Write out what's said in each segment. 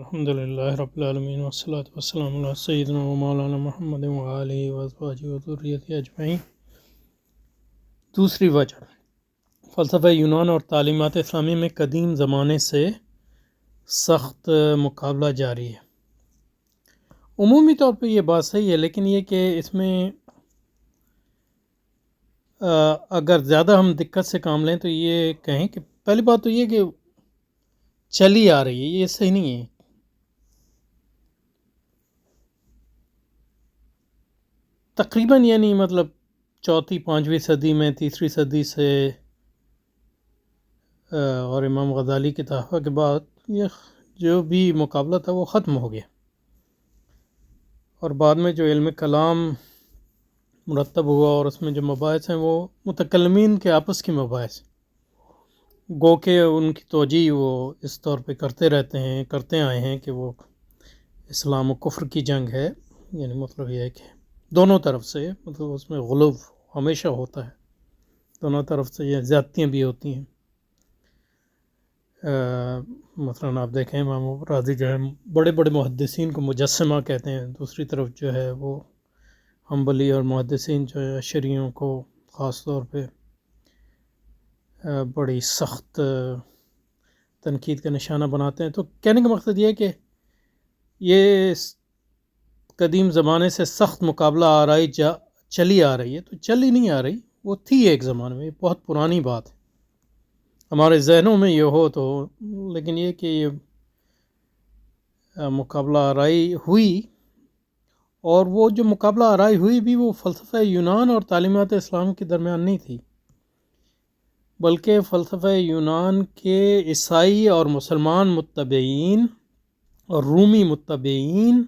الحمد للہ رب العالمین والصلاة والسلام علی سیدنا و مولانا محمد وآلہ وازواجہ وذریتہ اجمعین۔ دوسری وجہ، فلسفہ یونان اور تعلیمات اسلامی میں قدیم زمانے سے سخت مقابلہ جاری ہے۔ عمومی طور پہ یہ بات صحیح ہے، لیکن یہ کہ اس میں اگر زیادہ ہم دقت سے کام لیں تو یہ کہیں کہ پہلی بات تو یہ کہ چلی آ رہی ہے، یہ صحیح نہیں ہے۔ تقریباً یعنی مطلب چوتھی پانچویں صدی میں، تیسری صدی سے اور امام غزالی کے تحفہ کے بعد یہ جو بھی مقابلہ تھا وہ ختم ہو گیا، اور بعد میں جو علم کلام مرتب ہوا اور اس میں جو مباحث ہیں وہ متکلمین کے آپس کی مباحث، گو کہ ان کی توجیہ وہ اس طور پہ کرتے آئے ہیں کہ وہ اسلام و کفر کی جنگ ہے۔ یعنی مطلب یہ ہے کہ دونوں طرف سے مطلب اس میں غلو ہمیشہ ہوتا ہے، دونوں طرف سے یہ زیادتیاں بھی ہوتی ہیں۔ مثلاً آپ دیکھیں امام راضی جو ہے بڑے بڑے محدثین کو مجسمہ کہتے ہیں، دوسری طرف جو ہے وہ حنبلی اور محدثین جو ہے اشعریوں کو خاص طور پہ بڑی سخت تنقید کا نشانہ بناتے ہیں۔ تو کہنے کا مقصد یہ ہے کہ یہ قدیم زمانے سے سخت مقابلہ چلی آ رہی ہے، تو چلی نہیں آ رہی، وہ تھی ایک زمانے میں، یہ بہت پرانی بات ہے، ہمارے ذہنوں میں یہ ہو تو، لیکن یہ کہ یہ مقابلہ آرائی ہوئی، اور وہ جو مقابلہ آرائی ہوئی بھی وہ فلسفہ یونان اور تعلیمات اسلام کے درمیان نہیں تھی، بلکہ فلسفہ یونان کے عیسائی اور مسلمان متبعین اور رومی متبعین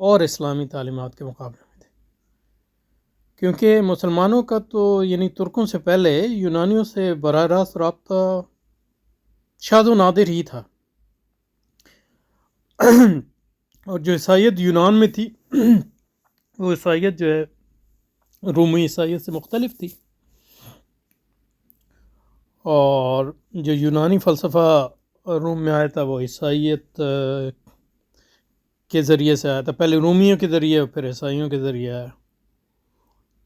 اور اسلامی تعلیمات کے مقابلے میں تھے، کیونکہ مسلمانوں کا تو یعنی ترکوں سے پہلے یونانیوں سے براہ راست رابطہ شاذ و نادر ہی تھا، اور جو عیسائیت یونان میں تھی وہ عیسائیت جو ہے رومی عیسائیت سے مختلف تھی، اور جو یونانی فلسفہ روم میں آیا تھا وہ عیسائیت کے ذریعے سے آیا تھا، پہلے رومیوں کے ذریعے پھر عیسائیوں کے ذریعے آیا،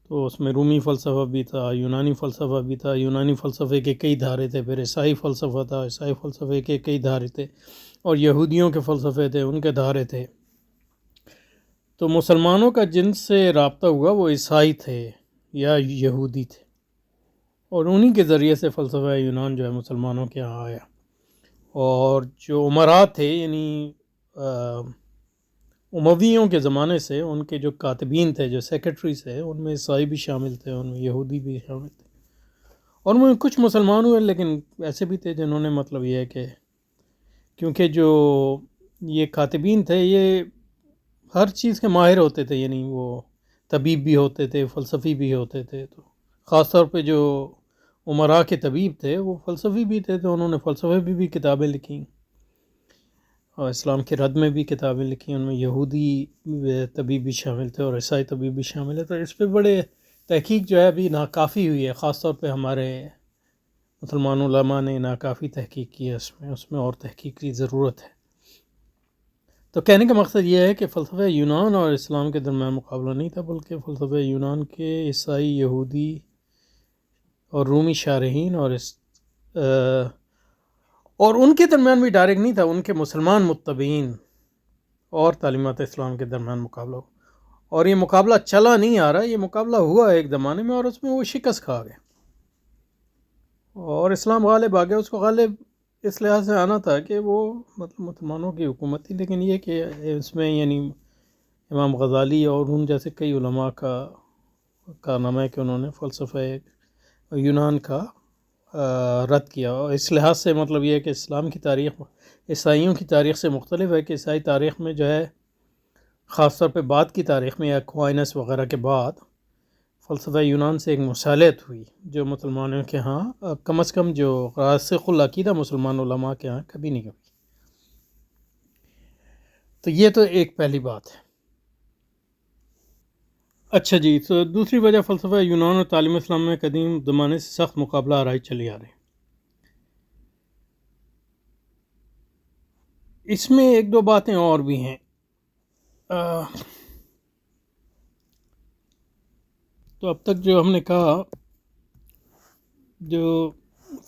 تو اس میں رومی فلسفہ بھی تھا، یونانی فلسفہ بھی تھا، یونانی فلسفے کے کئی دھارے تھے، پھر عیسائی فلسفہ تھا، عیسائی فلسفے کے کئی دھارے تھے، اور یہودیوں کے فلسفے تھے، ان کے دھارے تھے۔ تو مسلمانوں کا جن سے رابطہ ہوا وہ عیسائی تھے یا یہودی تھے، اور انہی کے ذریعے سے فلسفہ یونان جو ہے مسلمانوں کے یہاں آیا، اور جو امراء تھے یعنی امویوں کے زمانے سے ان کے جو کاتبین تھے، جو سیکرٹریز تھے، ان میں عیسائی بھی شامل تھے، ان میں یہودی بھی شامل تھے، اور ان میں کچھ مسلمان ہوئے، لیکن ایسے بھی تھے جنہوں نے مطلب یہ ہے کہ کیونکہ جو یہ کاتبین تھے یہ ہر چیز کے ماہر ہوتے تھے، یعنی وہ طبیب بھی ہوتے تھے، فلسفی بھی ہوتے تھے، تو خاص طور پہ جو امراء کے طبیب تھے وہ فلسفی بھی تھے، تو انہوں نے فلسفے بھی کتابیں لکھیں، اور اسلام کے رد میں بھی کتابیں لکھی، ان میں یہودی طبیب بھی شامل تھے اور عیسائی طبیب بھی شامل ہے۔ تو اس پہ بڑے تحقیق جو ہے ابھی ناکافی ہوئی ہے، خاص طور پہ ہمارے مسلمان علماء نے ناکافی تحقیق کی ہے، اس میں اور تحقیق کی ضرورت ہے۔ تو کہنے کا مقصد یہ ہے کہ فلسفہ یونان اور اسلام کے درمیان مقابلہ نہیں تھا، بلکہ فلسفہ یونان کے عیسائی، یہودی اور رومی شارحین اور ان کے درمیان بھی ڈائریکٹ نہیں تھا، ان کے مسلمان متبعین اور تعلیمات اسلام کے درمیان مقابلہ ہو، اور یہ مقابلہ چلا نہیں آ رہا، یہ مقابلہ ہوا ایک زمانے میں اور اس میں وہ شکست کھا گیا، اور اسلام غالب آ گیا۔ اس کو غالب اس لحاظ سے آنا تھا کہ وہ مطلب مسلمانوں کی حکومت تھی، لیکن یہ کہ اس میں یعنی امام غزالی اور ان جیسے کئی علماء کا کارنامہ ہے کہ انہوں نے فلسفہ یونان کا رد کیا، اور اس لحاظ سے مطلب یہ ہے کہ اسلام کی تاریخ عیسائیوں کی تاریخ سے مختلف ہے، کہ عیسائی تاریخ میں جو ہے خاص طور پہ بعد کی تاریخ میں یا کوائنس وغیرہ کے بعد فلسفہ یونان سے ایک مصالحت ہوئی، جو مسلمانوں کے ہاں کم از کم جو راسخ العقیدہ مسلمان علماء کے ہاں کبھی نہیں ہوئی۔ تو یہ تو ایک پہلی بات ہے۔ اچھا جی، تو دوسری وجہ فلسفہ یونان اور تعلیم اسلام میں قدیم زمانے سے سخت مقابلہ آرائی چلی آ رہی ہے۔ اس میں ایک دو باتیں اور بھی ہیں. تو اب تک جو ہم نے کہا، جو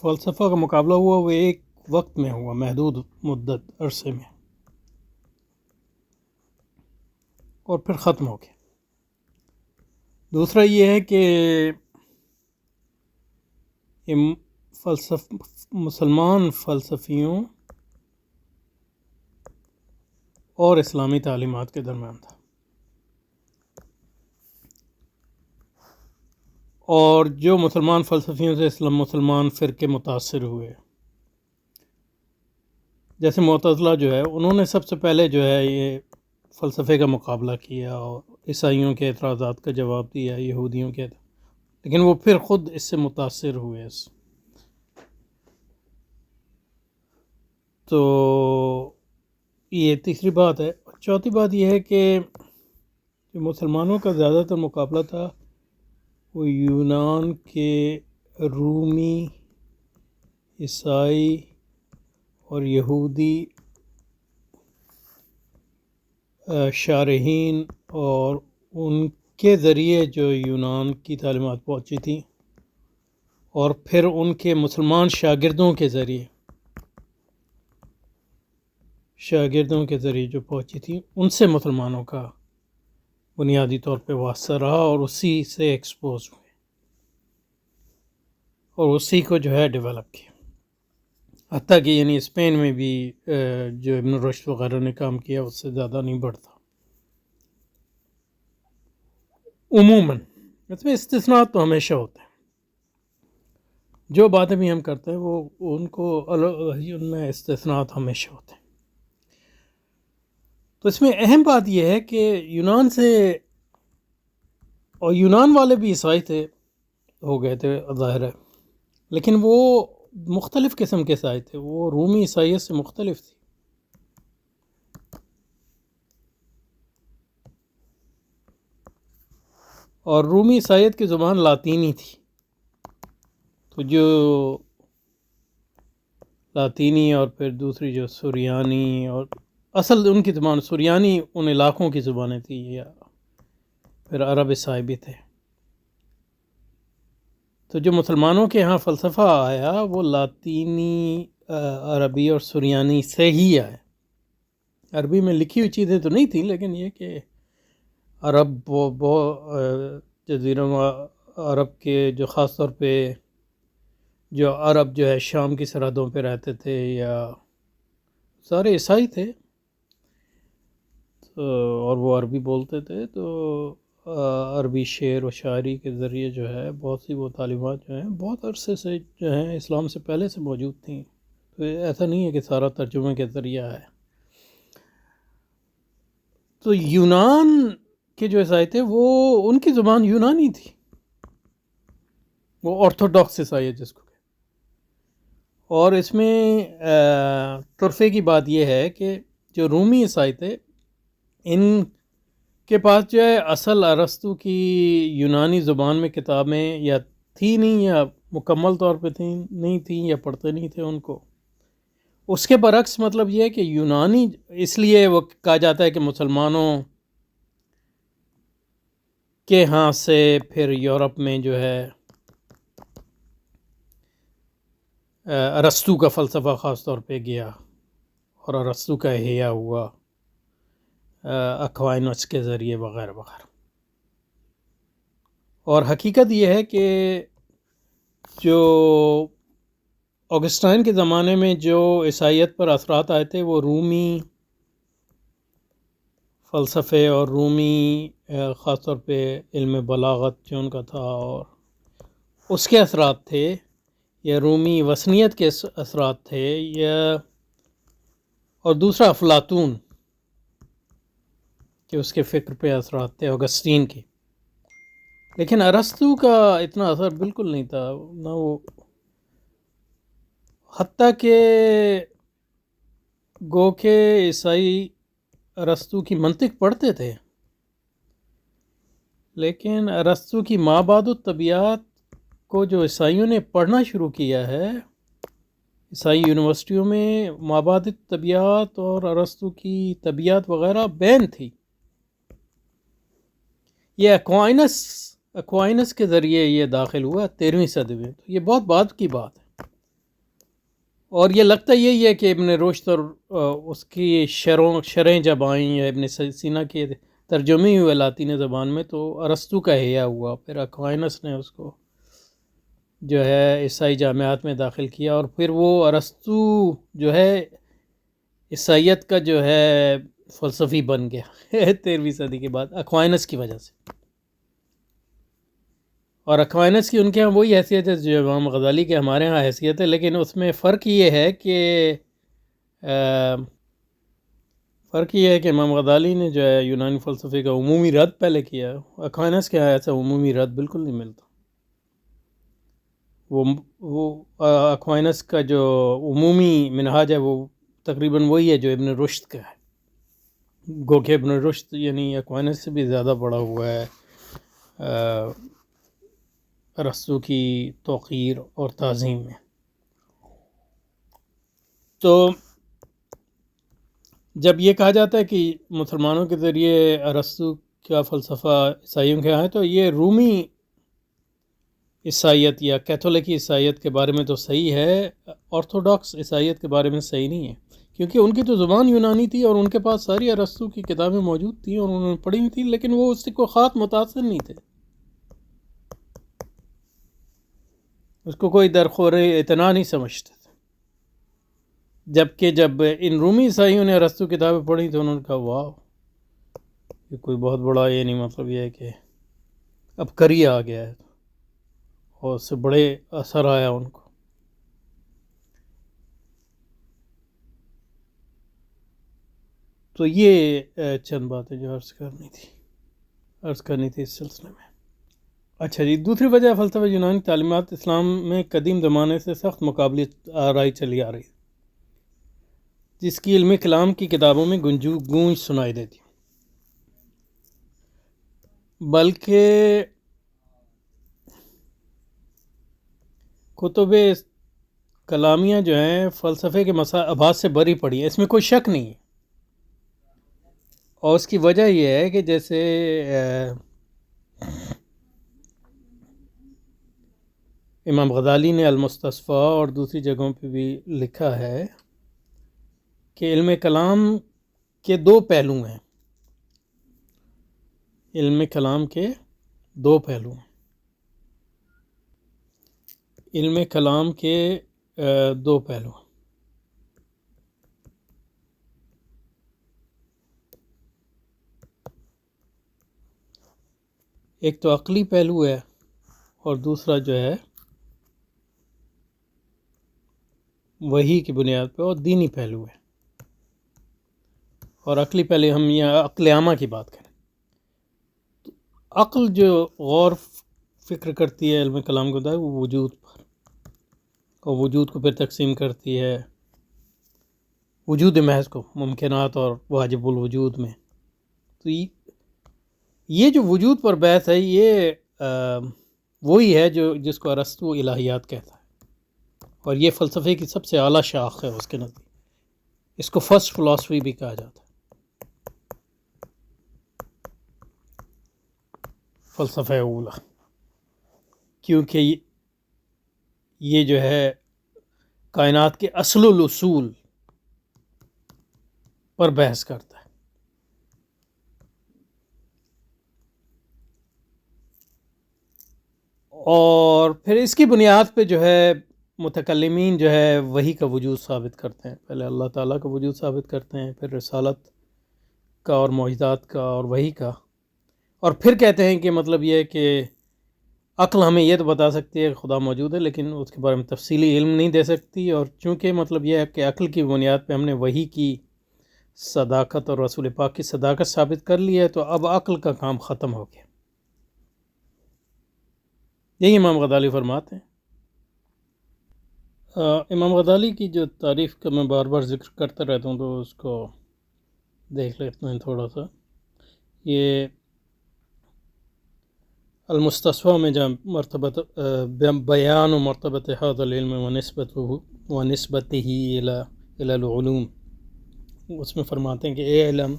فلسفہ کا مقابلہ ہوا وہ ایک وقت میں ہوا، محدود مدت عرصے میں، اور پھر ختم ہو گیا. دوسرا یہ ہے کہ مسلمان فلسفیوں اور اسلامی تعلیمات کے درمیان تھا، اور جو مسلمان فلسفیوں سے مسلمان فرقے متاثر ہوئے، جیسے معتزلہ جو ہے، انہوں نے سب سے پہلے جو ہے یہ فلسفے کا مقابلہ کیا اور عیسائیوں کے اعتراضات کا جواب دیا، یہودیوں کے، لیکن وہ پھر خود اس سے متاثر ہوئے. تو یہ تیسری بات ہے. چوتھی بات یہ ہے کہ جو مسلمانوں کا زیادہ تر مقابلہ تھا وہ یونان کے رومی، عیسائی اور یہودی شارحین، اور ان کے ذریعے جو یونان کی تعلیمات پہنچی تھیں، اور پھر ان کے مسلمان شاگردوں کے ذریعے جو پہنچی تھی، ان سے مسلمانوں کا بنیادی طور پہ واسطہ رہا، اور اسی سے ایکسپوز ہوئے اور اسی کو جو ہے ڈیولپ کیا. حتیٰ کہ یعنی اسپین میں بھی جو ابن رشد وغیرہ نے کام کیا اس سے زیادہ نہیں بڑھتا. عموماً اس میں استثناءات تو ہمیشہ ہوتے ہیں، جو باتیں بھی ہم کرتے ہیں وہ ان کو ان میں استثناءات ہمیشہ ہوتے ہیں. تو اس میں اہم بات یہ ہے کہ یونان سے، اور یونان والے بھی عیسائی تھے، ہو گئے تھے ظاہر ہے، لیکن وہ مختلف قسم کے عیسائی تھے، وہ رومی عیسائیت سے مختلف تھی. اور رومی عیسائیت کی زبان لاطینی تھی، تو جو لاطینی اور پھر دوسری جو سریانی، اور اصل ان کی زبان سریانی ان علاقوں کی زبانیں تھیں، یا پھر عرب عیسائی بھی تھے. تو جو مسلمانوں کے ہاں فلسفہ آیا وہ لاطینی، عربی اور سریانی سے ہی آیا. عربی میں لکھی ہوئی چیزیں تو نہیں تھیں، لیکن یہ کہ عرب جزیرہ عرب کے جو خاص طور پہ جو عرب جو ہے شام کی سرحدوں پہ رہتے تھے، یا سارے عیسائی تھے، اور وہ عربی بولتے تھے، تو عربی شعر و شاعری کے ذریعے جو ہے بہت سی وہ تعلیمات جو ہیں بہت عرصے سے جو ہیں اسلام سے پہلے سے موجود تھیں. تو ایسا نہیں ہے کہ سارا ترجمے کے ذریعہ ہے. تو یونان کے جو عیسائی تھے وہ ان کی زبان یونانی تھی، وہ آرتھوڈاکس عیسائی ہے جس کو. اور اس میں طرفے کی بات یہ ہے کہ جو رومی عیسائی تھے، ان کے پاس جو ہے اصل ارسطو کی یونانی زبان میں کتابیں یا تھی نہیں، یا مکمل طور پہ نہیں تھیں، یا پڑھتے نہیں تھے ان کو. اس کے برعکس مطلب یہ ہے کہ یونانی، اس لیے وہ کہا جاتا ہے کہ مسلمانوں کے ہاں سے پھر یورپ میں جو ہے ارسطو کا فلسفہ خاص طور پہ گیا، اور ارسطو کا احیاء ہوا اکوائنس کے ذریعے وغیرہ وغیرہ. اور حقیقت یہ ہے کہ جو آگسٹائن کے زمانے میں جو عیسائیت پر اثرات آئے تھے وہ رومی فلسفے اور رومی خاص طور پہ علم بلاغت جو ان کا تھا، اور اس کے اثرات تھے، یا رومی وثنیت کے اثرات تھے، یا اور دوسرا افلاطون کہ اس کے فکر پہ اثرات تھے، آگسٹین کے. لیکن ارسطو کا اتنا اثر بالکل نہیں تھا، نہ وہ، حتیٰ کہ گو کہ عیسائی ارسطو کی منطق پڑھتے تھے، لیکن ارسطو کی مابعد الطبیعات کو جو عیسائیوں نے پڑھنا شروع کیا ہے، عیسائی یونیورسٹیوں میں مابعد طبیعت اور ارسطو کی طبیعت وغیرہ بین تھی. یہ اکوائنس کے ذریعے یہ داخل ہوا 13ویں صدی میں. تو یہ بہت بعد کی بات ہے، اور یہ لگتا یہی ہے کہ ابن رشد اور اس کی شرح جب آئیں یا ابن سینا کے ترجمے ہوئے لاطینی زبان میں تو ارسطو کا احیاء ہوا. پھر اکوائنس نے اس کو جو ہے عیسائی جامعات میں داخل کیا، اور پھر وہ ارسطو جو ہے عیسائیت کا جو ہے فلسفی بن گیا 13ویں صدی کے بعد اکوائنس کی وجہ سے. اور اکوائنس کی ان کے ہاں وہی حیثیت ہے جو امام غزالی کے ہمارے ہاں حیثیت ہے، لیکن اس میں فرق یہ ہے کہ امام غزالی نے جو ہے یونانی فلسفے کا عمومی رد پہلے کیا. اکوائنس کے ہاں ایسا عمومی رد بالکل نہیں ملتا. وہ اکوائنس کا جو عمومی منہاج ہے وہ تقریباً وہی ہے جو ابن رشد کا ہے، گو کہ ابن رشد یعنی اکوائنس سے بھی زیادہ بڑا ہوا ہے ارسطو کی توقیر اور تعظیم میں. تو جب یہ کہا جاتا ہے کہ مسلمانوں کے ذریعے ارسطو کا فلسفہ عیسائیوں کے ہاں ہے، تو یہ رومی عیسائیت یا کیتھولک عیسائیت کے بارے میں تو صحیح ہے، آرتھوڈاکس عیسائیت کے بارے میں صحیح نہیں ہے، کیونکہ ان کی تو زبان یونانی تھی اور ان کے پاس ساری ارسطو کی کتابیں موجود تھیں اور انہوں نے پڑھی ہوئی تھیں، لیکن وہ اس سے کوئی خاص متاثر نہیں تھے، اس کو کوئی درخور اعتنا نہیں سمجھتے تھے. جبکہ جب ان رومی عیسائیوں نے ارسطو کتابیں پڑھی تو انہوں نے کہا واہ، یہ کوئی بہت بڑا، یہ نہیں مطلب یہ ہے کہ اب کری آ گیا ہے، اور اس سے بڑے اثر آیا ان کو. تو یہ چند باتیں جو عرض کرنی تھی اس سلسلے میں. اچھا جی، دوسری وجہ فلسفہ یونانی تعلیمات اسلام میں قدیم زمانے سے سخت مقابلے آرائی چلی آ رہی ہے، جس کی علم کلام کی کتابوں میں گونج سنائی دیتی، بلکہ کتب کلامیہ جو ہیں فلسفے کے ابحاث سے بری پڑی ہیں، اس میں کوئی شک نہیں ہے. اور اس کی وجہ یہ ہے کہ جیسے امام غزالی نے المستصفیٰ اور دوسری جگہوں پہ بھی لکھا ہے کہ علم کلام کے دو پہلو ہیں. علم کلام کے دو پہلو ہیں. علم کلام کے دو پہلو ہیں. ایک تو عقلی پہلو ہے اور دوسرا جو ہے وحی کی بنیاد پہ اور دینی پہلو ہے. اور عقلی پہلے ہم یہاں عقل عامہ کی بات کریں تو عقل جو غور فکر کرتی ہے علم کلام کو ہوتا ہے وہ وجود پر، اور وجود کو پھر تقسیم کرتی ہے وجود محض کو، ممکنات اور واجب الوجود میں. تو یہ جو وجود پر بحث ہے یہ وہی ہے جس کو ارسطو الہیات کہتا ہے، اور یہ فلسفے کی سب سے اعلیٰ شاخ ہے اس کے نزدیک. اس کو فرسٹ فلاسفی بھی کہا جاتا ہے، فلسفہ اولا، کیونکہ یہ جو ہے کائنات کے اصل الاصول پر بحث کرتا ہے. اور پھر اس کی بنیاد پہ جو ہے متکلمین جو ہے وحی کا وجود ثابت کرتے ہیں. پہلے اللہ تعالیٰ کا وجود ثابت کرتے ہیں، پھر رسالت کا اور معجزات کا اور وحی کا، اور پھر کہتے ہیں کہ مطلب یہ ہے کہ عقل ہمیں یہ تو بتا سکتی ہے کہ خدا موجود ہے، لیکن اس کے بارے میں تفصیلی علم نہیں دے سکتی. اور چونکہ مطلب یہ ہے کہ عقل کی بنیاد پہ ہم نے وحی کی صداقت اور رسول پاک کی صداقت ثابت کر لی ہے، تو اب عقل کا کام ختم ہو گیا. یہی امام غزالی فرماتے ہیں. امام غزالی کی جو تعریف کا میں بار بار ذکر کرتا رہتا ہوں تو اس کو دیکھ لیتے ہیں تھوڑا سا. یہ المستصفى میں جب مرتبت بیان و مرتبت هذا العلم ونسبته إلى العلوم، اس میں فرماتے ہیں کہ اے علم،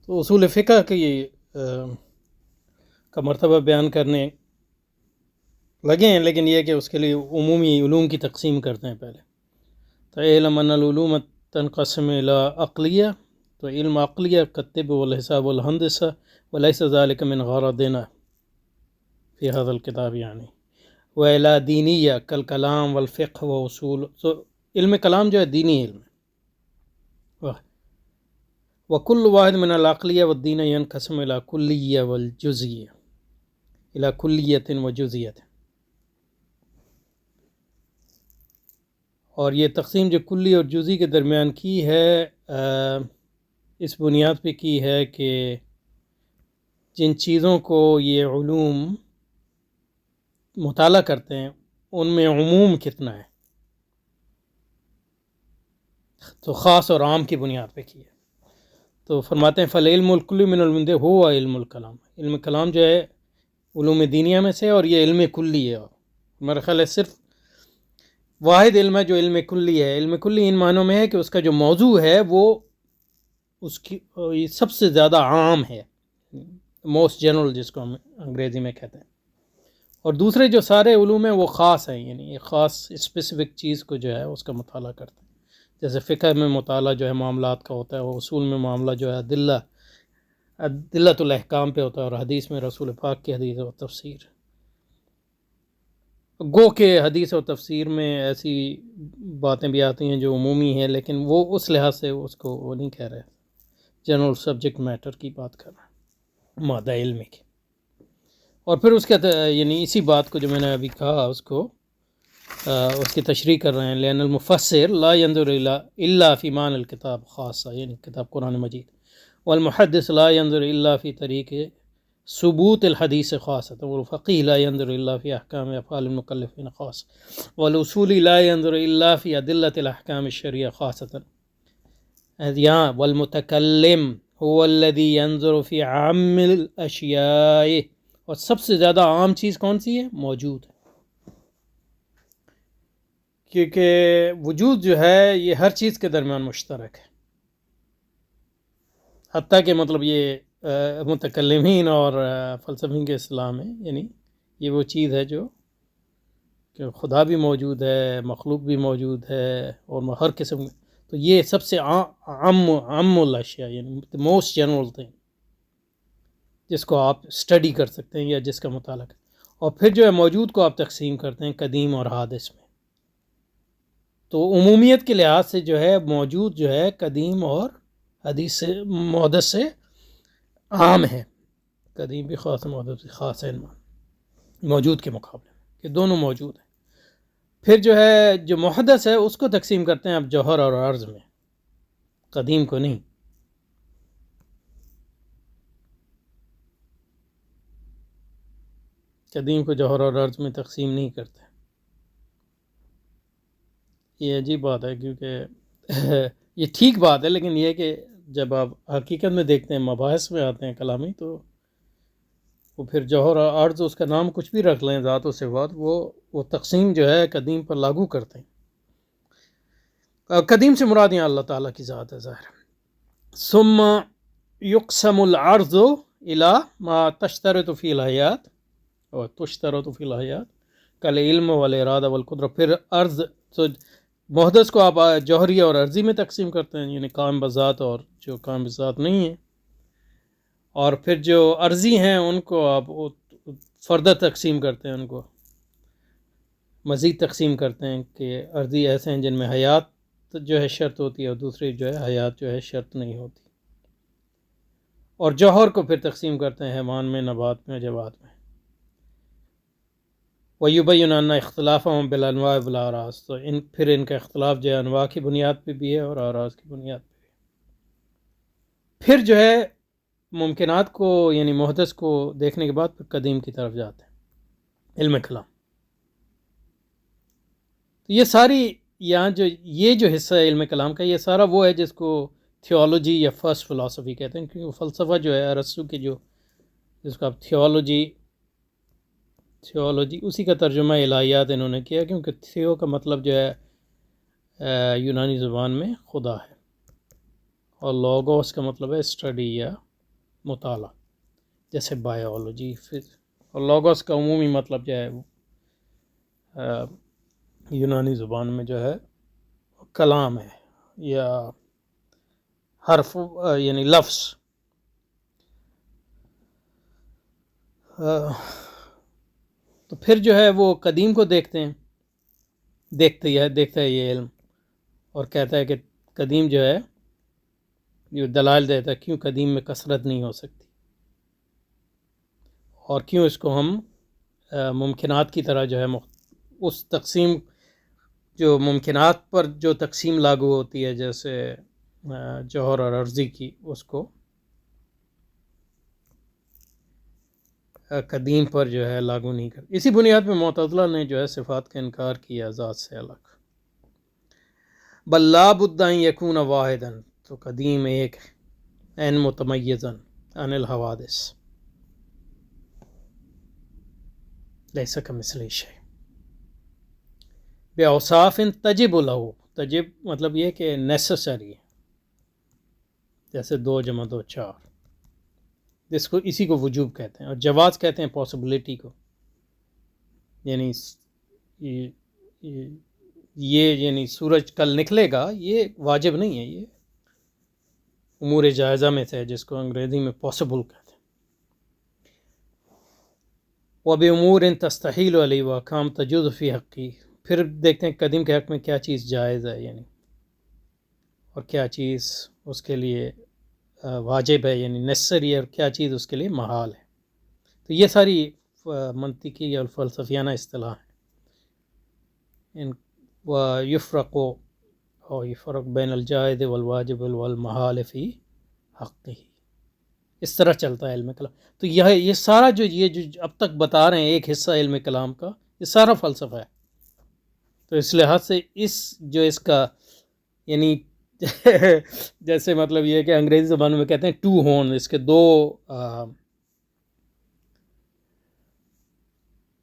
تو اصول فقہ کا مرتبہ بیان کرنے لگے ہیں، لیکن یہ کہ اس کے لیے عمومی علوم کی تقسیم کرتے ہیں پہلے. تو علم ان العلوم تنقسم الى عقلیہ، تو علم عقلیہ کالطب والحساب والہندسہ وليس ذلك من غرضنا في هذا الكتاب يعني، وإلى دینیہ كالکلام والفقہ واصول، تو علم کلام جو ہے دینی علم ہے. وكل واحد من العقلیہ والدین ينقسم الى کلیہ والجزیہ، الى کلیۃ وجزیۃ. اور یہ تقسیم جو کلی اور جزی کے درمیان کی ہے، اس بنیاد پہ کی ہے کہ جن چیزوں کو یہ علوم مطالعہ کرتے ہیں ان میں عموم کتنا ہے، تو خاص اور عام کی بنیاد پہ کی ہے. تو فرماتے ہیں فالعلم الکلی من العلوم ہوا علم الکلام، علم کلام جو ہے علوم دینیہ میں سے، اور یہ علم کلی ہے. میرا خیال ہے صرف واحد علم ہے جو علم کلی ہے. علم کلی ان معنوں میں ہے کہ اس کا جو موضوع ہے وہ اس کی سب سے زیادہ عام ہے، موسٹ جنرل جس کو ہم انگریزی میں کہتے ہیں. اور دوسرے جو سارے علوم ہیں وہ خاص ہیں، یعنی ایک خاص اسپیسیفک چیز کو جو ہے اس کا مطالعہ کرتے ہیں. جیسے فقہ میں مطالعہ جو ہے معاملات کا ہوتا ہے، وہ اصول میں معاملہ جو ہے عدلۃ الاحکام پہ ہوتا ہے، اور حدیث میں رسول پاک کی حدیث و تفسیر. گو کہ حدیث و تفسیر میں ایسی باتیں بھی آتی ہیں جو عمومی ہیں، لیکن وہ اس لحاظ سے اس کو وہ نہیں کہہ رہے، جنرل سبجیکٹ میٹر کی بات کر رہے ہیں، مادہ علمی کی. اور پھر اس کے یعنی اسی بات کو جو میں نے ابھی کہا اس کی تشریح کر رہے ہیں. لأن المفسر لا ينظر الا فی معنی الکتاب خاصہ، یعنی کتاب قرآن مجید، والمحدث لا ينظر الا فی طریق ثبوت الحدیث خاصة، والفقیہ لا ينظر الا فی احکام افعال المکلفین خاص، والاصولی لا ينظر الا فی ادلة الاحکام الشرعیہ خاصة. والمتکلم هو الذي ينظر فی عام الاشیاء، اور سب سے زیادہ عام چیز کون سی ہے؟ موجود ہے. کیونکہ وجود جو ہے یہ ہر چیز کے درمیان مشترک ہے، حتیٰ کہ مطلب یہ متکلمین اور فلسفین کے اصطلاح میں، یعنی یہ وہ چیز ہے جو کہ خدا بھی موجود ہے، مخلوق بھی موجود ہے، اور ہر قسم. تو یہ سب سے عام الاشیاء، یعنی موسٹ جنرل تھنگ جس کو آپ اسٹڈی کر سکتے ہیں یا جس کا مطالعہ کریں. اور پھر جو ہے موجود کو آپ تقسیم کرتے ہیں قدیم اور حادث میں. تو عمومیت کے لحاظ سے جو ہے موجود جو ہے قدیم اور حدیث سے محدث سے عام ہے. قدیم بھی خاص، محدث بھی خاص ہے موجود کے مقابلے میں، کہ دونوں موجود ہیں. پھر جو ہے جو محدث ہے اس کو تقسیم کرتے ہیں اب جوہر اور عرض میں، قدیم کو نہیں. قدیم کو جوہر اور عرض میں تقسیم نہیں کرتے. یہ عجیب بات ہے، کیونکہ یہ ٹھیک بات ہے، لیکن یہ کہ جب آپ حقیقت میں دیکھتے ہیں، مباحث میں آتے ہیں کلامی، تو وہ پھر جوہر اور عرض اس کا نام کچھ بھی رکھ لیں، ذات و صفات، وہ تقسیم جو ہے قدیم پر لاگو کرتے ہیں. قدیم سے مراد یہاں اللہ تعالیٰ کی ذات ہے ظاہر. ثم یقسم العرض الى ما تشترط فی الحیات، اور تشترط فی الحیات کالعلم والارادہ والقدرہ. پھر عرض، تو محدث کو آپ جوہری اور عرضی میں تقسیم کرتے ہیں، یعنی قائم بذات اور جو قائم بذات نہیں ہے. اور پھر جو عرضی ہیں ان کو آپ فردہ تقسیم کرتے ہیں، ان کو مزید تقسیم کرتے ہیں کہ عرضی ایسے ہیں جن میں حیات جو ہے شرط ہوتی ہے، اور دوسری جو ہے حیات جو ہے شرط نہیں ہوتی. اور جوہر کو پھر تقسیم کرتے ہیں حیوان میں، نبات میں، جواد میں. وَيُبَيِّنُ أَنَّ اخْتِلَافَهُمْ بِالْأَنْوَاعِ وَالْأَعْرَاضِ، تو پھر ان کا اختلاف جو ہے انواع کی بنیاد پہ بھی ہے اور اعراض کی بنیاد پہ بھی. پھر جو ہے ممکنات کو، یعنی محدث کو دیکھنے کے بعد پھر قدیم کی طرف جاتے ہیں، علم کلام. تو یہ ساری یہاں یہ جو حصہ ہے علم کلام کا، یہ سارا وہ ہے جس کو تھیولوجی یا فرسٹ فلسفی کہتے ہیں، کیونکہ فلسفہ جو ہے ارسطو کی، جو جس کو آپ تھیولوجی تھیولوجی اسی کا ترجمہ الہیات انہوں نے کیا، کیونکہ تھیو کا مطلب جو ہے یونانی زبان میں خدا ہے، اور لوگوس کا مطلب ہے اسٹڈی یا مطالعہ، جیسے بایولوجی اور لوگوس کا عمومی مطلب جو ہے یونانی زبان میں جو ہے کلام ہے یا حرف، یعنی لفظ۔ تو پھر جو ہے وہ قدیم کو دیکھتا ہے یہ علم، اور کہتا ہے کہ قدیم جو ہے یہ دلائل دیتا ہے کیوں قدیم میں کثرت نہیں ہو سکتی، اور کیوں اس کو ہم ممکنات کی طرح جو ہے اس تقسیم، جو ممکنات پر جو تقسیم لاگو ہوتی ہے جیسے جوہر اور عرضی کی، اس کو قدیم پر جو ہے لاگو نہیں کرتی۔ اسی بنیاد پہ معتزلہ نے جو ہے صفات کا انکار کیا ذات سے الگ۔ بل لا بد ان یکون واحدا، تو قدیم ایک عین متمیزا عن الحوادث لیس کمثلہ شیء باوصاف تجب له، تجب مطلب یہ کہ نیسسری ہے، جیسے 2 + 2 4، جس کو اسی کو وجوب کہتے ہیں، اور جواز کہتے ہیں پاسبلٹی کو، یعنی یہ یعنی سورج کل نکلے گا یہ واجب نہیں ہے، یہ امور جائزہ میں سے ہے، جس کو انگریزی میں پاسبل کہتے ہیں۔ وَبِأُمُورٍ تَسْتَحِيلُ عَلَيْهِ وَأَحْكَامٍ تَجُوزُ فِي حَقِّهِ، پھر دیکھتے ہیں قدیم کے حق میں کیا چیز جائز ہے، یعنی اور کیا چیز اس کے لیے واجب ہے، یعنی نیسسری ہے، اور کیا چیز اس کے لیے محال ہے۔ تو یہ ساری منطقی اور فلسفیانہ اصطلاح ہیں۔ یفرق بین الجائز والواجب والمحال فی حقہ، اس طرح چلتا ہے علم کلام۔ تو یہ سارا جو اب تک بتا رہے ہیں ایک حصہ علم کلام کا، یہ سارا فلسفہ ہے۔ تو اس لحاظ سے اس کا یعنی جیسے مطلب یہ کہ انگریزی زبان میں کہتے ہیں 2 ہون، اس کے 2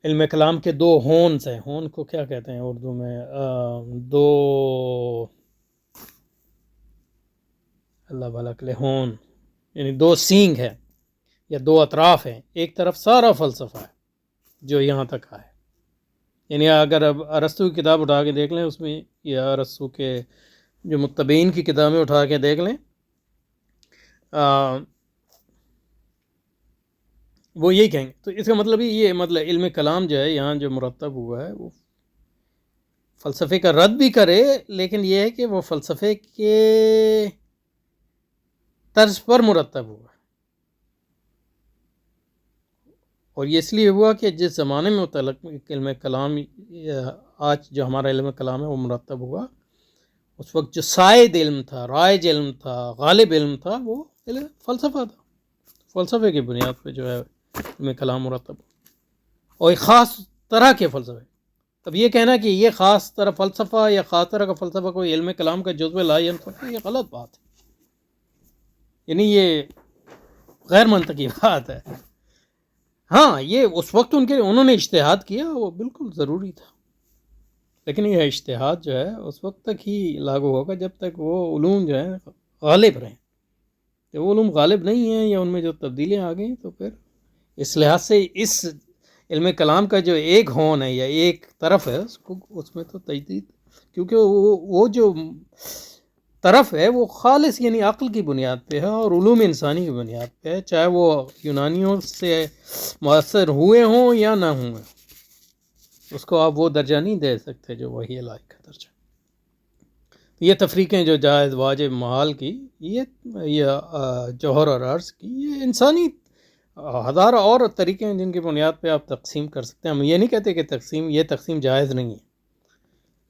علم کلام کے 2 ہونز ہیں۔ ہون کو کیا کہتے ہیں اردو میں؟ 2 اللہ بھلا کرے، ہون یعنی 2 سینگ ہے یا 2 اطراف ہیں۔ ایک طرف سارا فلسفہ ہے جو یہاں تک آئے، یعنی اگر اب ارسطو کی کتاب اٹھا کے دیکھ لیں اس میں، یا ارسطو کے جو متبعین کی کتابیں اٹھا کے دیکھ لیں، وہ یہی کہیں گے۔ تو اس کا مطلب یہ مطلب علم کلام جو ہے یہاں جو مرتب ہوا ہے وہ فلسفے کا رد بھی کرے، لیکن یہ ہے کہ وہ فلسفے کے طرز پر مرتب ہوا، اور یہ اس لیے ہوا کہ جس زمانے میں متعلق علم کلام، آج جو ہمارا علم کلام ہے وہ مرتب ہوا، اس وقت جو سائد علم تھا، رائج علم تھا، غالب علم تھا، وہ فلسفہ تھا۔ فلسفے کی بنیاد پہ جو ہے علم کلام مرتب، اور ایک خاص طرح کے فلسفے۔ اب یہ کہنا کہ یہ خاص طرح فلسفہ یا خاص طرح کا فلسفہ کوئی علم کلام کا جزو لا ينفع، یہ غلط بات ہے، یعنی یہ غیر منطقی بات ہے۔ ہاں یہ اس وقت انہوں نے اجتہاد کیا، وہ بالکل ضروری تھا، لیکن یہ اجتہاد جو ہے اس وقت تک ہی لاگو ہوگا جب تک وہ علوم جو ہیں غالب رہیں۔ جب وہ علوم غالب نہیں ہیں یا ان میں جو تبدیلیاں آ گئیں، تو پھر اس لحاظ سے اس علم کلام کا جو ایک ہون ہے یا ایک طرف ہے، اس میں تو تجدید، کیونکہ وہ جو طرف ہے وہ خالص یعنی عقل کی بنیاد پہ ہے اور علوم انسانی کی بنیاد پہ ہے، چاہے وہ یونانیوں سے مؤثر ہوئے ہوں یا نہ ہوئے، اس کو آپ وہ درجہ نہیں دے سکتے جو وحی الہی کا درجہ۔ یہ تفریقیں جو جائز واجب محال کی، یہ جوہر اور عرض کی، یہ انسانی ہزارہ اور طریقے ہیں جن کی بنیاد پہ آپ تقسیم کر سکتے ہیں۔ ہم یہ نہیں کہتے کہ یہ تقسیم جائز نہیں ہے،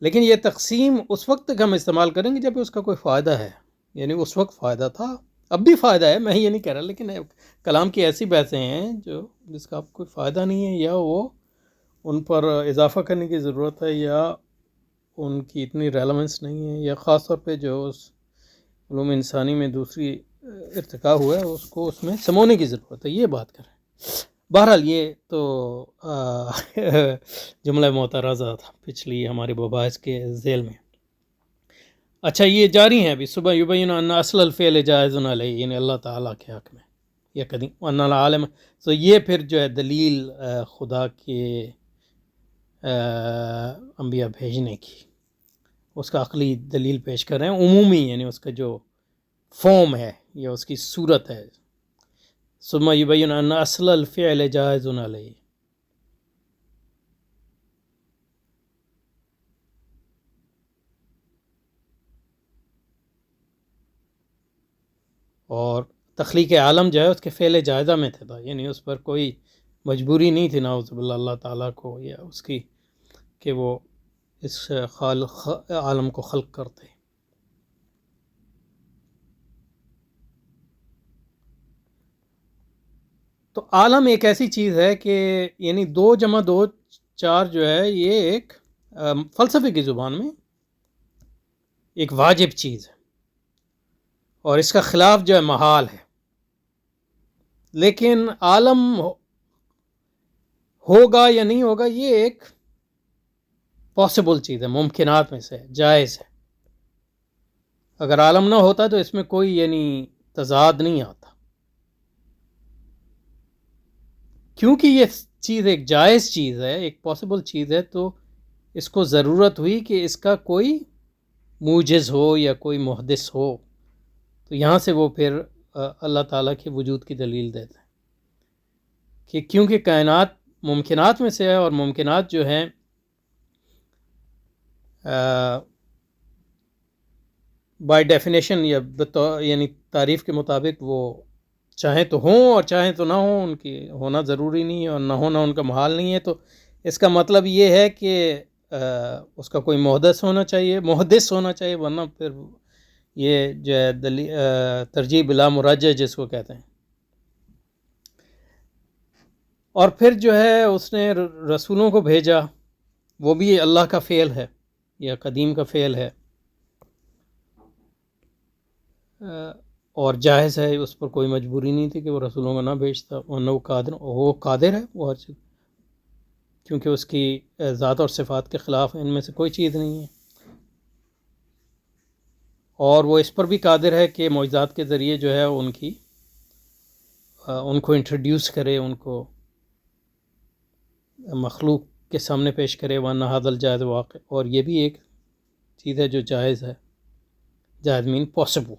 لیکن یہ تقسیم اس وقت تک ہم استعمال کریں گے جب اس کا کوئی فائدہ ہے، یعنی اس وقت فائدہ تھا، اب بھی فائدہ ہے، میں یہ نہیں کہہ رہا، لیکن کلام کی ایسی بحثیں ہیں جس کا آپ کوئی فائدہ نہیں ہے، یا وہ ان پر اضافہ کرنے کی ضرورت ہے، یا ان کی اتنی ریلیونس نہیں ہے، یا خاص طور پہ جو اس علوم انسانی میں دوسری ارتقاء ہوا ہے اس کو اس میں سمونے کی ضرورت ہے، یہ بات کریں۔ بہرحال یہ تو جملہ معترضہ تھا پچھلی ہمارے مباحث کے ذیل میں. اچھا یہ جاری ہیں ابھی صبح یبین ان اصل الفعل جائز علیہ، یعنی اللہ تعالیٰ کے حق میں یا قدیم ان العالم. تو یہ پھر جو ہے دلیل خدا کے انبیاء بھیجنے کی، اس کا عقلی دلیل پیش کر رہے ہیں عمومی، یعنی اس کا جو فارم ہے یا اس کی صورت ہے. ثم یبین ان اصل الفعل جائز علیہ. اور تخلیق عالم جو ہے اس کے فعل جائزہ میں تھا، یعنی اس پر کوئی مجبوری نہیں تھی نعوذ باللہ اللہ تعالیٰ کو یا اس کی کہ وہ اس عالم کو خلق کرتے. تو عالم ایک ایسی چیز ہے کہ یعنی 2 + 2 4 جو ہے یہ ایک فلسفے کی زبان میں ایک واجب چیز ہے، اور اس کا خلاف جو ہے محال ہے. لیکن عالم ہوگا یا نہیں ہوگا یہ ایک پاسبل چیز ہے، ممکنات میں سے جائز ہے. اگر عالم نہ ہوتا تو اس میں کوئی یعنی تضاد نہیں آتا، کیونکہ یہ چیز ایک جائز چیز ہے، ایک پاسبل چیز ہے، تو اس کو ضرورت ہوئی کہ اس کا کوئی موجز ہو یا کوئی محدث ہو. تو یہاں سے وہ پھر اللہ تعالیٰ کے وجود کی دلیل دیتے ہیں کہ کیونکہ کائنات ممکنات میں سے ہے، اور ممکنات جو ہیں بائی ڈیفینیشن یا یعنی تعریف کے مطابق وہ چاہیں تو ہوں اور چاہیں تو نہ ہوں، ان کی ہونا ضروری نہیں ہے اور نہ ہونا ان کا محال نہیں ہے. تو اس کا مطلب یہ ہے کہ اس کا کوئی محدث ہونا چاہیے، ورنہ پھر یہ جو ہے ترجیح بلا مرجح جس کو کہتے ہیں. اور پھر جو ہے اس نے رسولوں کو بھیجا، وہ بھی اللہ کا فعل ہے یا قدیم کا فعل ہے، اور جائز ہے، اس پر کوئی مجبوری نہیں تھی کہ وہ رسولوں کو نہ بھیجتا، ورنہ وہ قادر ہے وہ ہر چیز، کیونکہ اس کی ذات اور صفات کے خلاف ان میں سے کوئی چیز نہیں ہے. اور وہ اس پر بھی قادر ہے کہ معجزات کے ذریعے جو ہے ان کو انٹروڈیوس کرے، ان کو مخلوق کے سامنے پیش کرے. ورنہ حاضر الجائز واقع، اور یہ بھی ایک چیز ہے جو جائز ہے. جائز مین پاسبل،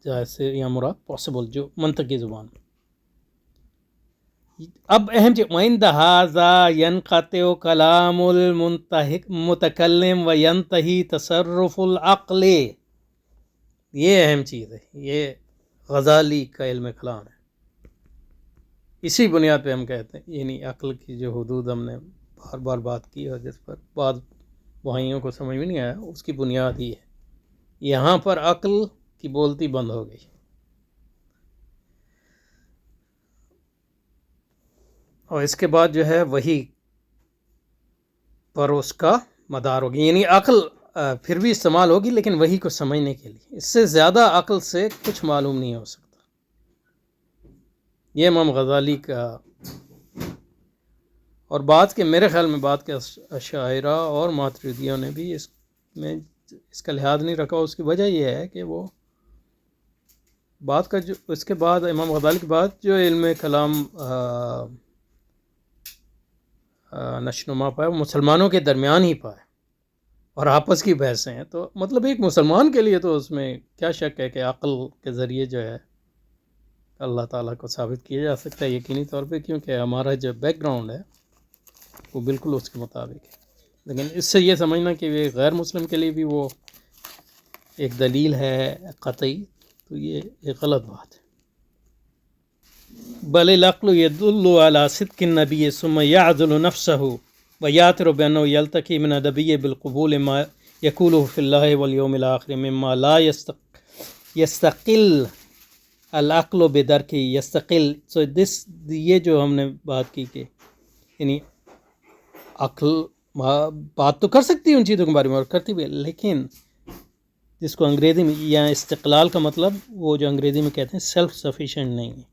جائز سے یا مراد پاسبل جو منطقی زبان میں. اب اہم چیز وَإِنْدَ هَذَا يَنْقَطِعُ كَلَامُ الْمُتَكَلِّمِ وَيَنْتَهِي تَصَرُّفُ الْعَقْلِ. یہ اہم چیز ہے، یہ غزالی کا علم کلام ہے. اسی بنیاد پہ ہم کہتے ہیں، یعنی عقل کی جو حدود ہم نے بار بار بات کی اور جس پر بعض بھائیوں کو سمجھ میں نہیں آیا، اس کی بنیاد ہی ہے. یہاں پر عقل کی بولتی بند ہو گئی، اور اس کے بعد جو ہے وہی پر اس کا مدار ہوگی. یعنی عقل پھر بھی استعمال ہوگی لیکن وہی کو سمجھنے کے لیے. اس سے زیادہ عقل سے کچھ معلوم نہیں ہو سکتا. یہ امام غزالی کا، اور بعد کے میرے خیال میں بعد کے اشاعرہ اور ماتریدیوں نے بھی اس کا لحاظ نہیں رکھا. اس کی وجہ یہ ہے کہ وہ بعد کا جو اس کے بعد امام غزالی کے بعد جو علم کلام نشونما پائے وہ مسلمانوں کے درمیان ہی پائے، اور آپس کی بحثیں ہیں. تو مطلب ایک مسلمان کے لیے تو اس میں کیا شک ہے کہ عقل کے ذریعے جو ہے اللہ تعالیٰ کو ثابت کیا جا سکتا ہے یقینی طور پہ، کیونکہ ہمارا جو بیک گراؤنڈ ہے وہ بالکل اس کے مطابق ہے. لیکن اس سے یہ سمجھنا کہ یہ غیر مسلم کے لیے بھی وہ ایک دلیل ہے قطعی، تو یہ ایک غلط بات ہے. بل العقل يدل على صدق النبي ثم يعزل نفسه ويعترف بأنه يلتقي من النبي بالقبول ما يقوله في الله واليوم الآخر مما لا يستقل العقل بدرک يستقل. سو یہ جو ہم نے بات کی کہ یعنی عقل بات تو کر سکتی ہے ان چیزوں کے بارے میں اور کرتی بھی، لیکن جس کو انگریزی میں یا استقلال کا مطلب وہ جو انگریزی میں کہتے ہیں سیلف سفیشینٹ نہیں ہے.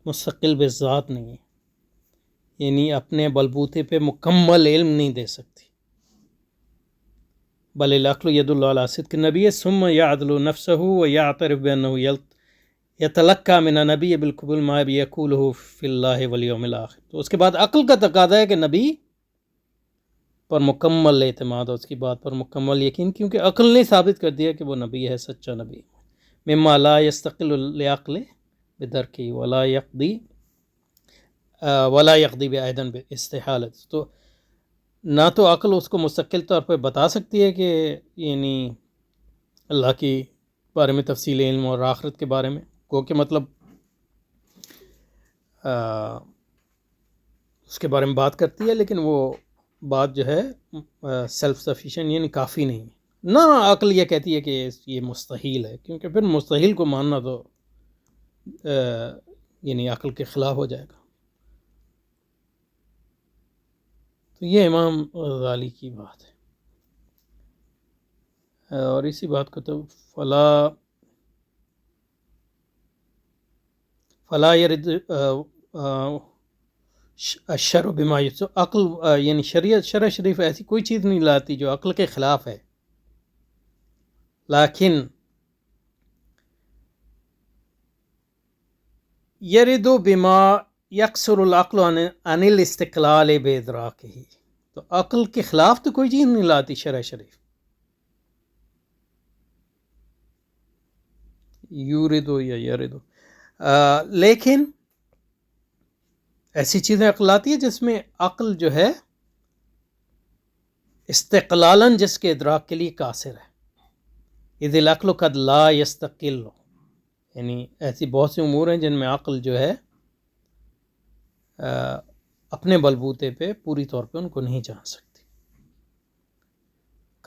مستقل بذات نہیں ہے، یعنی اپنے بلبوتے پہ مکمل علم نہیں دے سکتی. بل العقل ید اللہ علیہ صدق نبی ثم یعدل نفسہ ویعترف بانہ یتلقى من نبی بالقبول ما یقولہ فی اللہ والیوم الآخر. تو اس کے بعد عقل کا تقاضا ہے کہ نبی پر مکمل اعتماد اور اس کی بات پر مکمل یقین، کیونکہ عقل نے ثابت کر دیا کہ وہ نبی ہے، سچا نبی. مما لا یستقل العقل بدرکی ولا یقضی بأیضا باستحالت. تو نہ تو عقل اس کو مستقل طور پہ بتا سکتی ہے کہ یعنی اللہ کی بارے میں تفصیل علم اور آخرت کے بارے میں، گو کہ مطلب اس کے بارے میں بات کرتی ہے، لیکن وہ بات جو ہے سیلف سفیشینٹ یعنی کافی نہیں. نہ عقل یہ کہتی ہے کہ یہ مستحیل ہے، کیونکہ پھر مستحیل کو ماننا تو یعنی عقل کے خلاف ہو جائے گا. تو یہ امام غزالی کی بات ہے، اور اسی بات کو تو فلا یرد الشرع بما یسو. عقل یعنی شرع شریف ایسی کوئی چیز نہیں لاتی جو عقل کے خلاف ہے، لیکن یرد بما یقصر العقل عن الاستقلال بادراکہ. تو عقل کے خلاف تو کوئی چیز نہیں لاتی شرع شریف. یوردو یا یردو، لیکن ایسی چیزیں عقل لاتی ہے جس میں عقل جو ہے استقلالاً جس کے ادراک کے لیے قاصر ہے. اذ العقل قد لا یستقل، یعنی ایسی بہت سی امور ہیں جن میں عقل جو ہے اپنے بلبوتے پہ پوری طور پہ ان کو نہیں جان سکتی.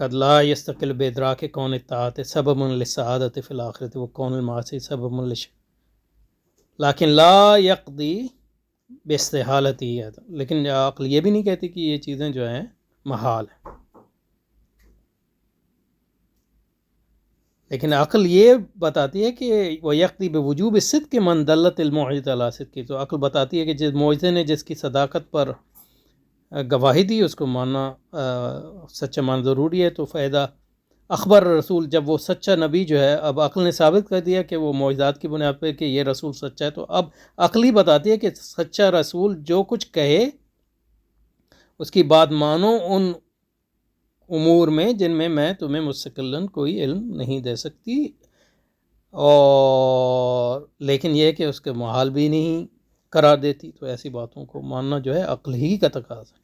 قد لا یستقل بادراک کون اطاعت سبب للسعادت فی الآخرۃ و کون المعاصی سبب لیکن لا یقضی باستحالت ہی ہے. لیکن عقل یہ بھی نہیں کہتی کہ یہ چیزیں جو ہیں محال ہیں. لیکن عقل یہ بتاتی ہے کہ وہ یقضی بوجوب الصدق من دلت المعجزۃ علی صدق. تو عقل بتاتی ہے کہ جس معجزے نے جس کی صداقت پر گواہی دی اس کو ماننا سچا ماننا ضروری ہے. تو فائدہ اخبر رسول، جب وہ سچا نبی جو ہے، اب عقل نے ثابت کر دیا کہ وہ معجزات کی بنیاد پہ کہ یہ رسول سچا ہے، تو اب عقل ہی بتاتی ہے کہ سچا رسول جو کچھ کہے اس کی بات مانو ان امور میں جن میں میں تمہیں مستقلاً کوئی علم نہیں دے سکتی. اور لیکن یہ کہ اس کے محال بھی نہیں قرار دیتی. تو ایسی باتوں کو ماننا جو ہے عقل ہی کا تقاضا ہے.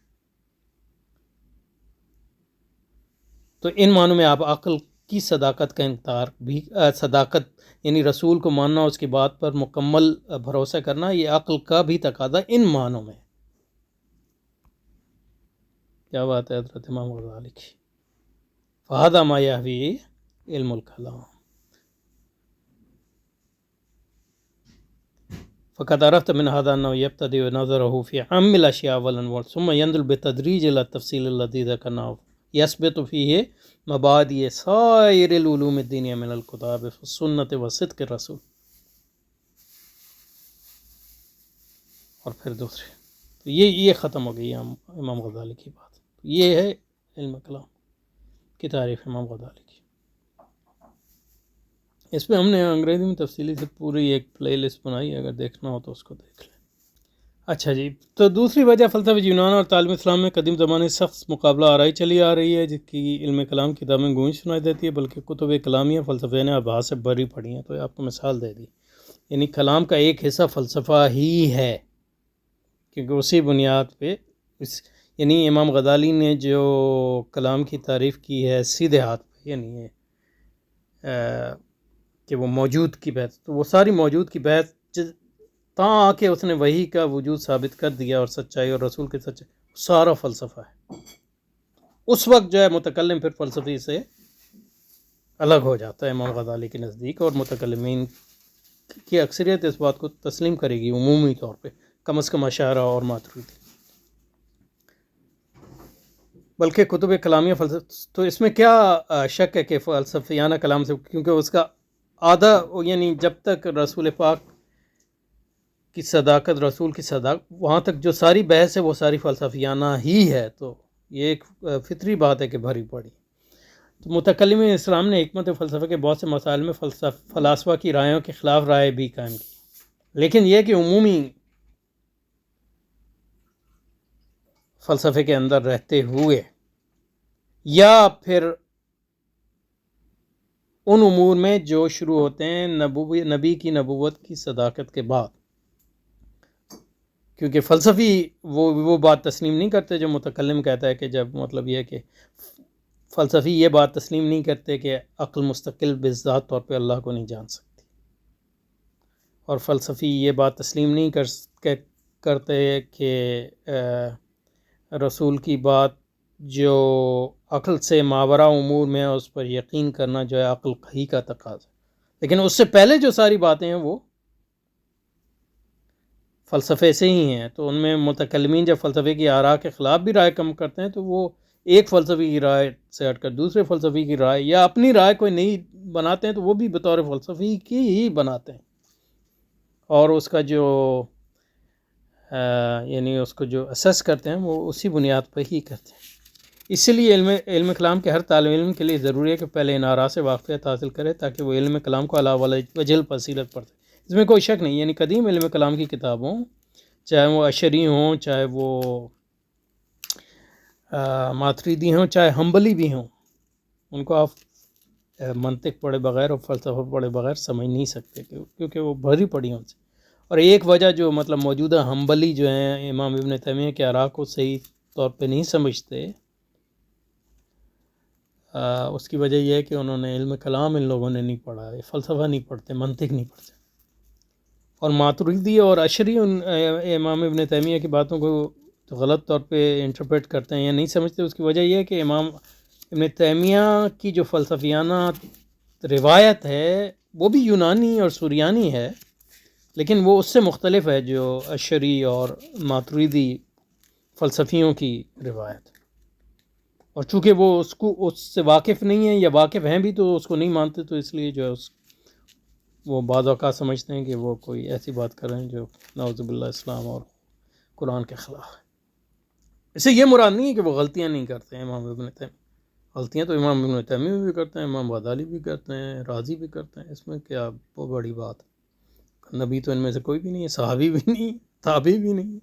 تو ان معنوں میں آپ عقل کی صداقت کا انکار بھی، صداقت یعنی رسول کو ماننا، اس کی بات پر مکمل بھروسہ کرنا، یہ عقل کا بھی تقاضا ان معنوں میں. کیا بات ہے حضرت امام غزالی کی. فہذا ما یحوی علم الکلام. فقد عرفت من هذا انه يبتدئ نظره في عام الاشياء والانواع ثم ينزل بالتدريج الى التفصيل الذي ذكرناه يثبت فيه مبادئ سائر العلوم الدینیہ من الکتاب والسنة وصدق الرسول. اور پھر دوسرے تو یہ ختم ہو گئی امام غزالی کی بات. یہ ہے علم کلام کی تعریف امام غزالی کی. اس پہ ہم نے انگریزی میں تفصیلی سے پوری ایک پلے لسٹ بنائی ہے، اگر دیکھنا ہو تو اس کو دیکھ لیں. اچھا جی، تو دوسری وجہ فلسفہ یونان اور تعلیم اسلام میں قدیم زمانے سے سخت مقابلہ آرائی چلی آ رہی ہے، جس کی علم کلام کتابیں گونج سنائی دیتی ہے، بلکہ کتب کلامیہ فلسفے نے آبھا سے بری پڑھی ہیں. تو آپ کو مثال دے دی، یعنی کلام کا ایک حصہ فلسفہ ہی ہے، کیونکہ اسی بنیاد پہ یعنی امام غزالی نے جو کلام کی تعریف کی ہے سیدھے ہاتھ پہ، یعنی کہ وہ موجود کی بحث، تو وہ ساری موجود کی بحث تاں آ کے اس نے وحی کا وجود ثابت کر دیا اور سچائی اور رسول کی سچائی، سارا فلسفہ ہے. اس وقت جو ہے متکلم پھر فلسفی سے الگ ہو جاتا ہے امام غزالی کے نزدیک، اور متکلمین کی اکثریت اس بات کو تسلیم کرے گی عمومی طور پہ، کم از کم اشاعرہ اور ماتریدی. بلکہ کتب کلامیہ فلسفہ، تو اس میں کیا شک ہے کہ فلسفیانہ کلام سے، کیونکہ اس کا آدھا یعنی جب تک رسول پاک کی صداقت، رسول کی صداقت، وہاں تک جو ساری بحث ہے وہ ساری فلسفیانہ ہی ہے، تو یہ ایک فطری بات ہے کہ بھری پڑی۔ تو متکلمین اسلام نے حکمت فلسفہ کے بہت سے مسائل میں فلاسفہ کی رائےوں کے خلاف رائے بھی قائم کی، لیکن یہ کہ عمومی فلسفے کے اندر رہتے ہوئے یا پھر ان امور میں جو شروع ہوتے ہیں نبی کی نبوت کی صداقت کے بعد، کیونکہ فلسفی وہ بات تسلیم نہیں کرتے جو متکلم کہتا ہے کہ جب مطلب یہ کہ فلسفی یہ بات تسلیم نہیں کرتے کہ عقل مستقل بذات طور پہ اللہ کو نہیں جان سکتی، اور فلسفی یہ بات تسلیم نہیں کرتے کہ رسول کی بات جو عقل سے ماورا امور میں اس پر یقین کرنا جو ہے عقل ہی کا تقاضا، لیکن اس سے پہلے جو ساری باتیں ہیں وہ فلسفے سے ہی ہیں۔ تو ان میں متکلمین جب فلسفے کی آراء کے خلاف بھی رائے کم کرتے ہیں تو وہ ایک فلسفی کی رائے سے ہٹ کر دوسرے فلسفی کی رائے یا اپنی رائے کوئی نئی بناتے ہیں تو وہ بھی بطور فلسفی کی ہی بناتے ہیں، اور اس کا جو یعنی اس کو جو اسیس کرتے ہیں وہ اسی بنیاد پہ ہی کرتے ہیں۔ اسی لیے علم کلام کے ہر طالب علم کے لیے ضروری ہے کہ پہلے ان آراء سے واقفیت حاصل کرے تاکہ وہ علم کلام کو علا وجہ الفصیلت پڑھ سکے۔ اس میں کوئی شک نہیں، یعنی قدیم علم کلام کی کتابوں چاہے وہ اشعری ہوں، چاہے وہ ماتریدی ہوں، چاہے حنبلی بھی ہوں، ان کو آپ منطق پڑھے بغیر اور فلسفہ پڑھے بغیر سمجھ نہیں سکتے، کیونکہ وہ بھری پڑی ان سے۔ اور ایک وجہ جو مطلب موجودہ حنبلی جو ہیں امام ابن تیمیہ کے آراء کو صحیح طور پہ نہیں سمجھتے، اس کی وجہ یہ ہے کہ انہوں نے علم کلام ان لوگوں نے نہیں پڑھا، فلسفہ نہیں پڑھتے، منطق نہیں پڑھتے۔ اور ماتریدی اور اشعری ان امام ابن تیمیہ کی باتوں کو غلط طور پہ انٹرپریٹ کرتے ہیں یا نہیں سمجھتے، اس کی وجہ یہ ہے کہ امام ابن تیمیہ کی جو فلسفیانہ روایت ہے وہ بھی یونانی اور سوریانی ہے، لیکن وہ اس سے مختلف ہے جو اشعری اور ماتریدی فلسفیوں کی روایت، اور چونکہ وہ اس سے واقف نہیں ہیں یا واقف ہیں بھی تو اس کو نہیں مانتے، تو اس لیے جو ہے وہ بعض اوقات سمجھتے ہیں کہ وہ کوئی ایسی بات کر رہے ہیں جو نعوذ باللہ اسلام اور قرآن کے خلاف ہے۔ اس سے یہ مراد نہیں ہے کہ وہ غلطیاں نہیں کرتے ہیں امام ابن تیمیہ، غلطیاں تو امام ابن تیمیہ بھی کرتے ہیں، امام غزالی بھی کرتے ہیں، رازی بھی کرتے ہیں، اس میں کیا وہ بڑی بات ہے؟ نبی تو ان میں سے کوئی بھی نہیں ہے، صحابی بھی نہیں، تابعی بھی نہیں،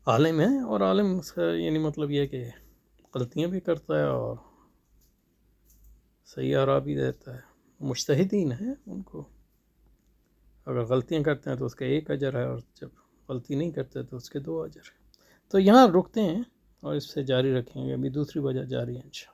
عالم ہے، اور عالم یعنی مطلب یہ ہے کہ غلطیاں بھی کرتا ہے اور صحیح آراء بھی دیتا ہے۔ مجتہدین ہیں، ان کو اگر غلطیاں کرتے ہیں تو اس کا ایک اجر ہے، اور جب غلطی نہیں کرتے تو اس کے 2 اجر ہیں۔ تو یہاں رکتے ہیں اور اس سے جاری رکھیں گے، ابھی دوسری وجہ جاری ہے انشاءاللہ۔